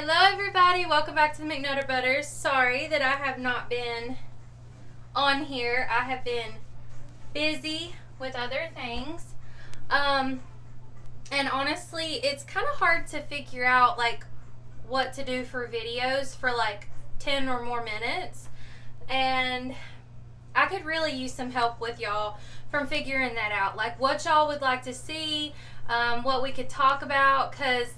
Hello everybody, welcome back to the McNutter Butters. Sorry that I have not been on here. I have been busy with other things. And honestly, it's kind of hard to figure out like what to do for videos for like 10 or more minutes. And I could really use some help with y'all from figuring that out. Like what y'all would like to see, what we could talk about, because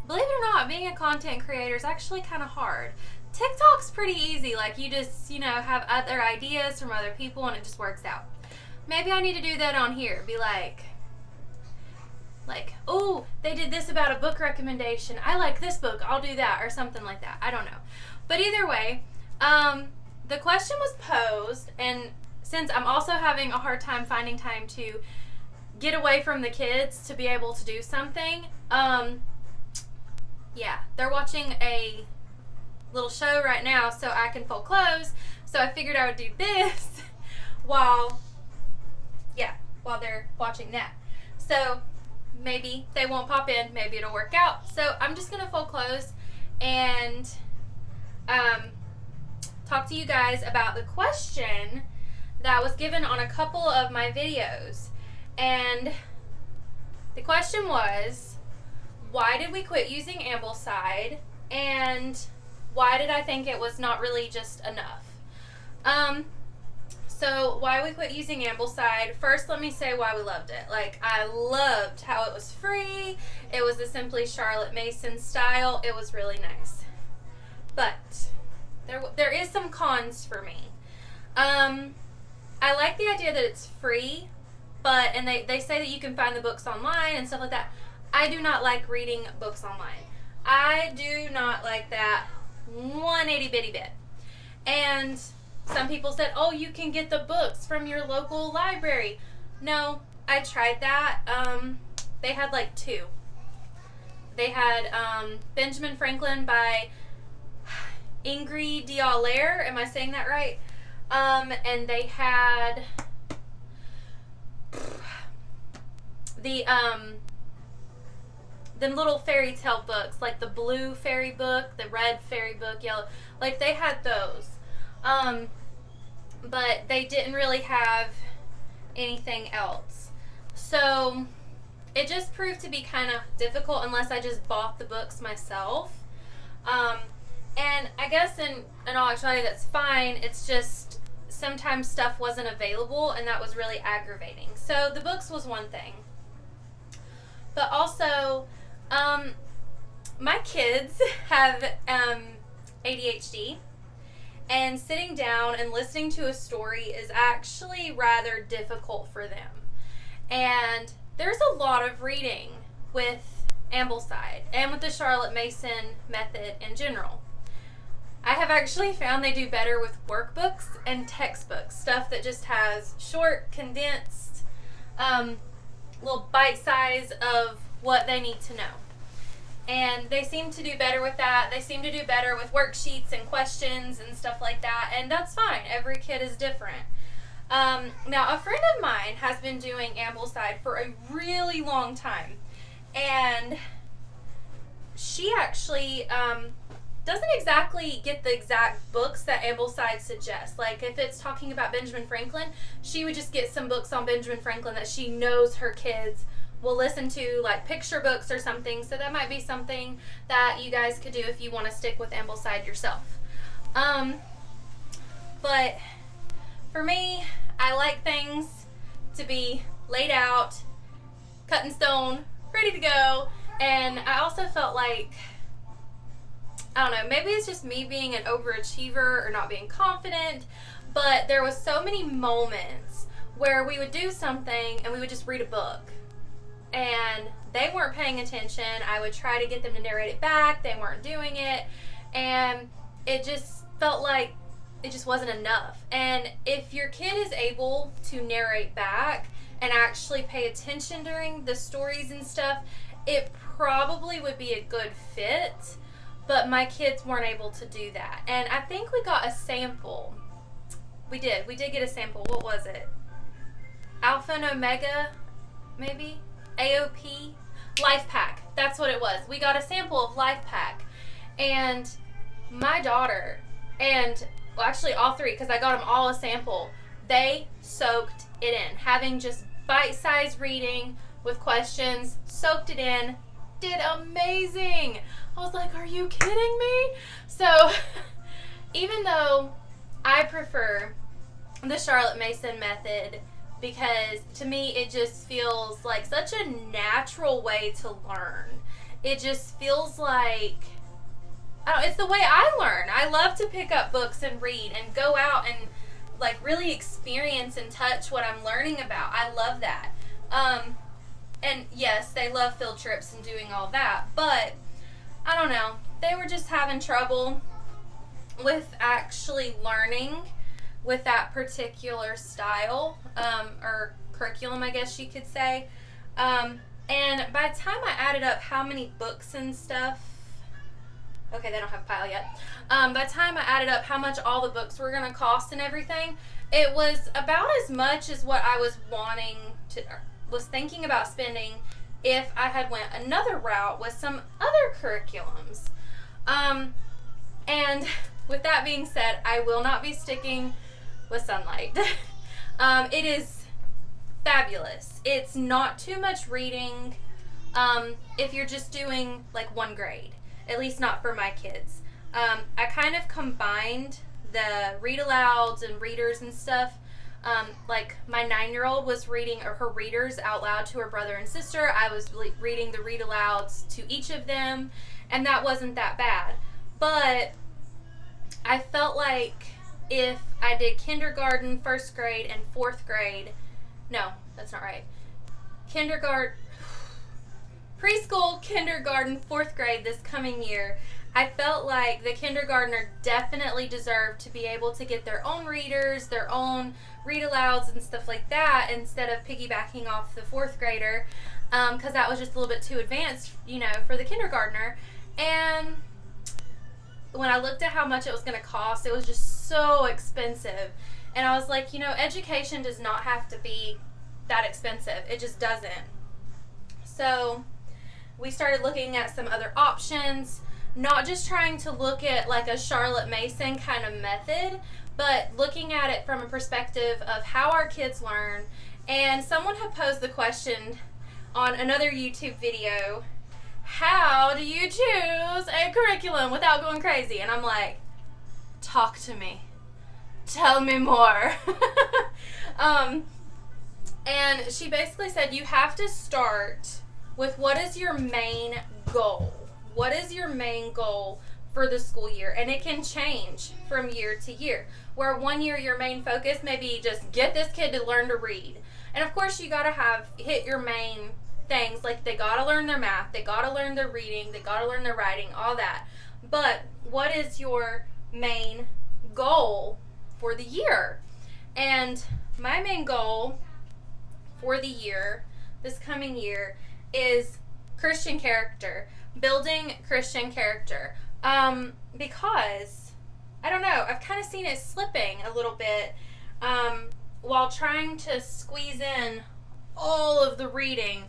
believe it or not, being a content creator is actually kind of hard. TikTok's pretty easy. Like you just, have other ideas from other people and it just works out. Maybe I need to do that on here. Be like, oh, they did this about a book recommendation. I like this book. I'll do that or something like that. I don't know. But either way, the question was posed, and since I'm also having a hard time finding time to get away from the kids to be able to do something, yeah, they're watching a little show right now so I can fold clothes. So I figured I would do this while they're watching that. So maybe they won't pop in, maybe it'll work out. So I'm just going to fold clothes and talk to you guys about the question that was given on a couple of my videos. And the question was, why did we quit using Ambleside, and why did I think it was not really just enough? So why we quit using Ambleside, first let me say why we loved it. Like, I loved how it was free, it was the Simply Charlotte Mason style, it was really nice. But there is some cons for me. I like the idea that it's free, and they say that you can find the books online and stuff like that. I do not like reading books online. I do not like that one itty bitty bit. And some people said, oh, you can get the books from your local library. No, I tried that. They had like two. They had Benjamin Franklin by Ingrid D'Aulaire. Am I saying that right? And they had them little fairy tale books, like the blue fairy book, the red fairy book, yellow, like they had those. But they didn't really have anything else. So it just proved to be kind of difficult unless I just bought the books myself. And I guess in all actuality that's fine. It's just sometimes stuff wasn't available and that was really aggravating. So the books was one thing. But also, my kids have ADHD, and sitting down and listening to a story is actually rather difficult for them. And there's a lot of reading with Ambleside and with the Charlotte Mason method in general. I have actually found they do better with workbooks and textbooks, stuff that just has short, condensed, little bite size of what they need to know. And they seem to do better with that. They seem to do better with worksheets and questions and stuff like that. And that's fine. Every kid is different. Now, a friend of mine has been doing Ambleside for a really long time. And she actually doesn't exactly get the exact books that Ambleside suggests. Like, if it's talking about Benjamin Franklin, she would just get some books on Benjamin Franklin that she knows her kids will listen to, like picture books or something. So that might be something that you guys could do if you want to stick with Ambleside yourself. But for me, I like things to be laid out, cut in stone, ready to go. And I also felt like, I don't know, maybe it's just me being an overachiever or not being confident, but there was so many moments where we would do something and we would just read a book. And they weren't paying attention. I would try to get them to narrate it back. They weren't doing it. And it just felt like it just wasn't enough. And if your kid is able to narrate back and actually pay attention during the stories and stuff, it probably would be a good fit. But my kids weren't able to do that. And I think we got a sample. We did get a sample. What was it? Alpha and Omega, maybe? AOP? Life Pack. That's what it was. We got a sample of Life Pack. And my daughter, and well, actually all three, because I got them all a sample, they soaked it in. Having just bite-sized reading with questions, soaked it in, did amazing. I was like, are you kidding me? So even though I prefer the Charlotte Mason method, because to me it just feels like such a natural way to learn. It just feels like, it's the way I learn. I love to pick up books and read and go out and like really experience and touch what I'm learning about. I love that. And yes, they love field trips and doing all that, but I don't know. They were just having trouble with actually learning with that particular style, or curriculum, I guess you could say. And by the time I added up how many books and stuff, okay, they don't have a pile yet. By the time I added up how much all the books were going to cost and everything, it was about as much as what I was thinking about spending if I had went another route with some other curriculums. And with that being said, I will not be sticking with Sunlight. It is fabulous. It's not too much reading if you're just doing like one grade, at least not for my kids. I kind of combined the read alouds and readers and stuff. Like my 9-year-old was reading her readers out loud to her brother and sister. I was reading the read alouds to each of them, and that wasn't that bad. But I felt like if I did kindergarten, 1st grade, and 4th grade, no, that's not right. Preschool, kindergarten, 4th grade this coming year, I felt like the kindergartner definitely deserved to be able to get their own readers, their own read-alouds and stuff like that, instead of piggybacking off the 4th grader, because that was just a little bit too advanced, for the kindergartner. And when I looked at how much it was going to cost, it was just so expensive. And I was like, education does not have to be that expensive. It just doesn't. So we started looking at some other options, not just trying to look at like a Charlotte Mason kind of method, but looking at it from a perspective of how our kids learn. And someone had posed the question on another YouTube video, how do you choose a curriculum without going crazy? And I'm like, talk to me. Tell me more. And she basically said you have to start with what is your main goal. What is your main goal for the school year? And it can change from year to year. Where one year your main focus may be just get this kid to learn to read. And of course you got to hit your main things, like they got to learn their math, they got to learn their reading, they got to learn their writing, all that. But what is your main goal for the year? And my main goal for the year, this coming year, is Christian character. Building Christian character. Because, I don't know, I've kind of seen it slipping a little bit while trying to squeeze in all of the reading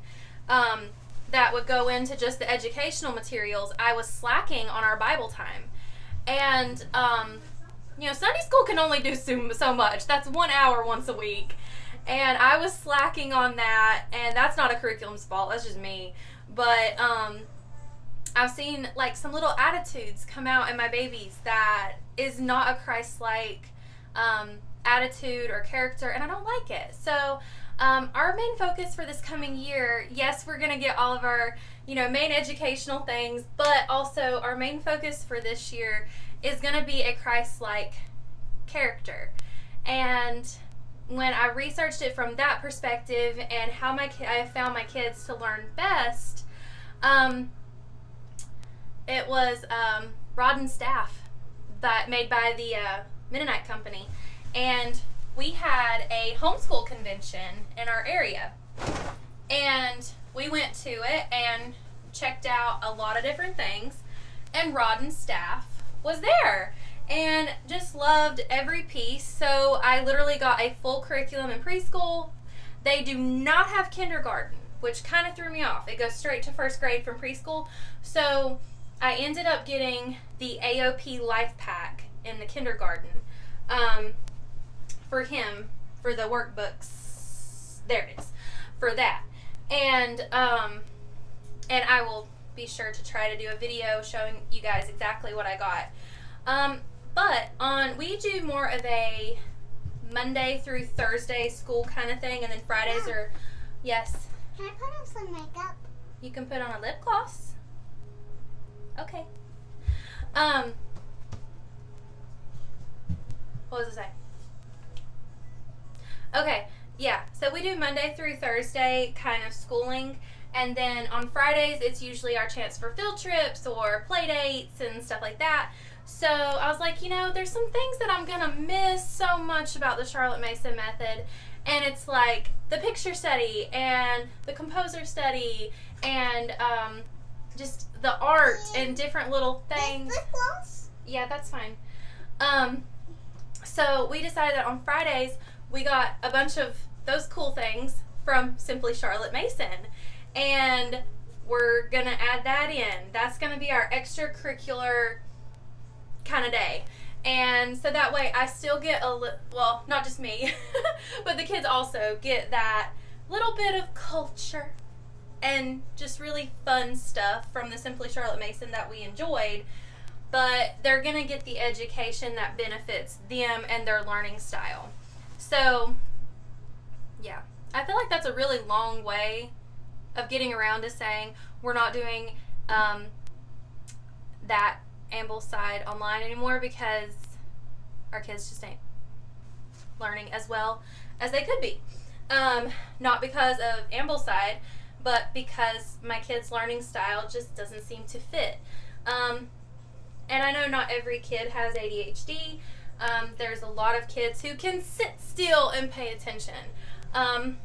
that would go into just the educational materials. I was slacking on our Bible time. And, Sunday school can only do so much. That's 1 hour once a week. And I was slacking on that, and that's not a curriculum's fault. That's just me. But I've seen like some little attitudes come out in my babies that is not a Christ-like attitude or character, and I don't like it. So our main focus for this coming year, yes, we're going to get all of our main educational things, but also our main focus for this year is going to be a Christ-like character. And when I researched it from that perspective and how I found my kids to learn best, it was rod and staff made by the Mennonite Company. And we had a homeschool convention in our area. And we went to it and checked out a lot of different things. And rod and staff was there. And just loved every piece. So I literally got a full curriculum in preschool. They do not have kindergarten, which kind of threw me off. It goes straight to 1st grade from preschool. So I ended up getting the AOP Life Pack in the kindergarten for him, for the workbooks. There it is, for that. And I will be sure to try to do a video showing you guys exactly what I got. But we do more of a Monday through Thursday school kind of thing, and then Fridays are, yes. Can I put on some makeup? You can put on a lip gloss. Okay. What was it say? Okay, yeah. So we do Monday through Thursday kind of schooling, and then on Fridays it's usually our chance for field trips or play dates and stuff like that. So I was like, you know, there's some things that I'm gonna miss so much about the Charlotte Mason method, and it's like the picture study and the composer study and just the art and different little things. Lip gloss? Yeah, that's fine. So we decided that on Fridays we got a bunch of those cool things from Simply Charlotte Mason, and we're gonna add that in. That's gonna be our extracurricular kind of day. And so that way I still get well, not just me, but the kids also get that little bit of culture and just really fun stuff from the Simply Charlotte Mason that we enjoyed, but they're going to get the education that benefits them and their learning style. So, yeah. I feel like that's a really long way of getting around to saying we're not doing that Ambleside online anymore because our kids just ain't learning as well as they could be. Not because of Ambleside, but because my kids' learning style just doesn't seem to fit. And I know not every kid has ADHD. There's a lot of kids who can sit still and pay attention. And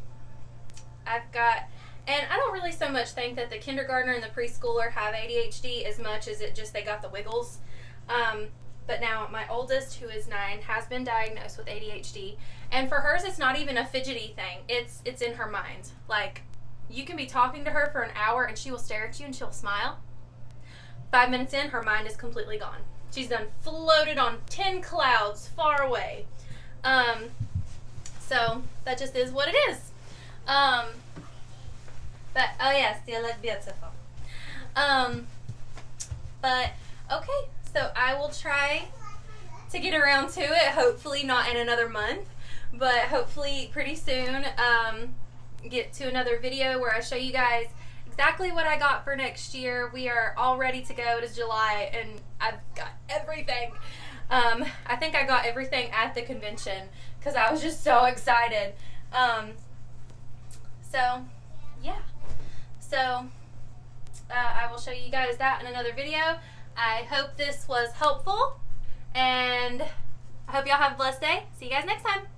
I don't really so much think that the kindergartner and the preschooler have ADHD as much as it just they got the wiggles. But now my oldest, who is 9, has been diagnosed with ADHD, and for hers it's not even a fidgety thing. It's in her mind. Like, you can be talking to her for an hour and she will stare at you and she'll smile. 5 minutes in, her mind is completely gone. She's done floated on 10 clouds far away. So that just is what it is. But oh yes, you look beautiful. But okay, so I will try to get around to it. Hopefully not in another month, but hopefully pretty soon. Get to another video where I show you guys exactly what I got for next year. We are all ready to go. It is July and I've got everything. I think I got everything at the convention because I was just so excited. So yeah. So I will show you guys that in another video. I hope this was helpful, and I hope y'all have a blessed day. See you guys next time.